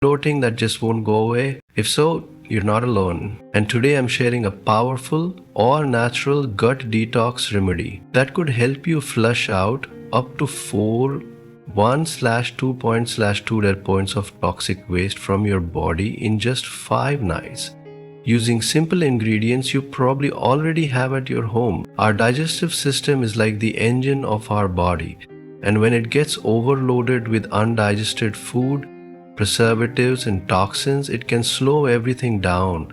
bloating that just won't go away? If so, you're not alone. And today I'm sharing a powerful or natural gut detox remedy that could help you flush out up to 4 1/2 dead points of toxic waste from your body in just 5 nights. Using simple ingredients you probably already have at your home. Our digestive system is like the engine of our body, and when it gets overloaded with undigested food, preservatives, and toxins, it can slow everything down,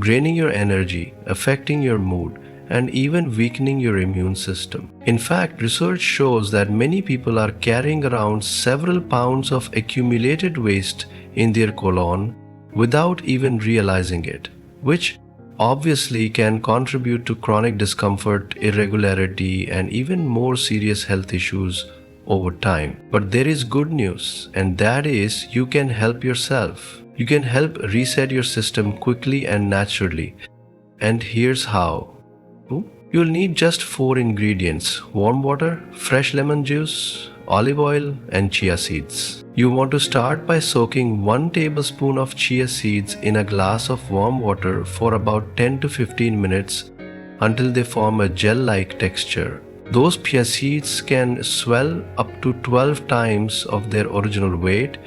draining your energy, affecting your mood, and even weakening your immune system. In fact, research shows that many people are carrying around several pounds of accumulated waste in their colon without even realizing it, which obviously can contribute to chronic discomfort, irregularity, and even more serious health issues over time. But there is good news, and that is you can help yourself. You can help reset your system quickly and naturally. And here's how. You'll need just 4 ingredients: warm water, fresh lemon juice, olive oil, and chia seeds. You want to start by soaking 1 tablespoon of chia seeds in a glass of warm water for about 10 to 15 minutes until they form a gel-like texture. Those chia seeds can swell up to 12 times of their original weight,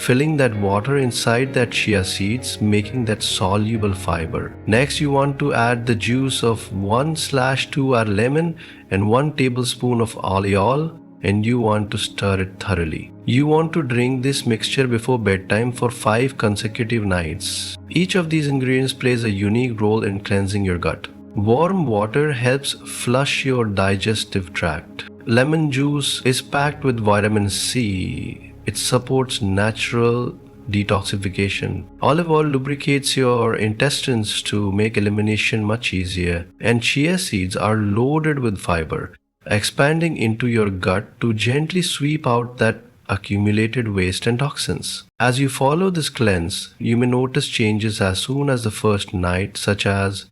filling that water inside that chia seeds, making that soluble fiber. Next, you want to add the juice of 1/2 hour lemon and 1 tablespoon of olive oil, and you want to stir it thoroughly. You want to drink this mixture before bedtime for 5 consecutive nights. Each of these ingredients plays a unique role in cleansing your gut. Warm water helps flush your digestive tract. Lemon juice is packed with vitamin C. It supports natural detoxification. Olive oil lubricates your intestines to make elimination much easier. And chia seeds are loaded with fiber, expanding into your gut to gently sweep out that accumulated waste and toxins. As you follow this cleanse, you may notice changes as soon as the first night, such as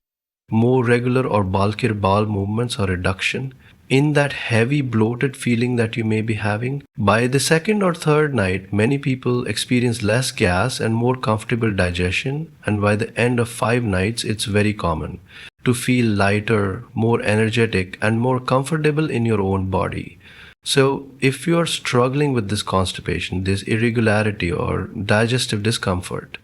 more regular or bulkier bowel movements or reduction in that heavy bloated feeling that you may be having. By the second or third night, many people experience less gas and more comfortable digestion, and by the end of 5 nights, it's very common to feel lighter, more energetic, and more comfortable in your own body. So if you are struggling with this constipation, this irregularity or digestive discomfort,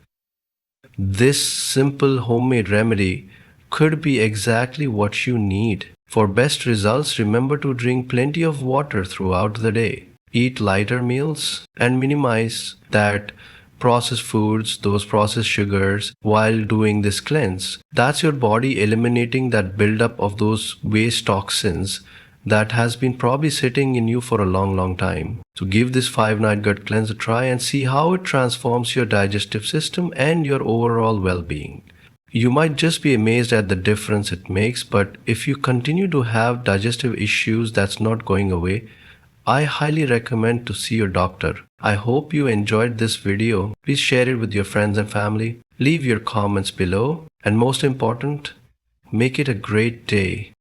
this simple homemade remedy could be exactly what you need. For best results, remember to drink plenty of water throughout the day. Eat lighter meals and minimize that processed foods, those processed sugars while doing this cleanse. That's your body eliminating that buildup of those waste toxins that has been probably sitting in you for a long time. So give this 5-night gut cleanse a try and see how it transforms your digestive system and your overall well-being. You might just be amazed at the difference it makes, but if you continue to have digestive issues that's not going away, I highly recommend to see your doctor. I hope you enjoyed this video. Please share it with your friends and family. Leave your comments below, and most important, make it a great day.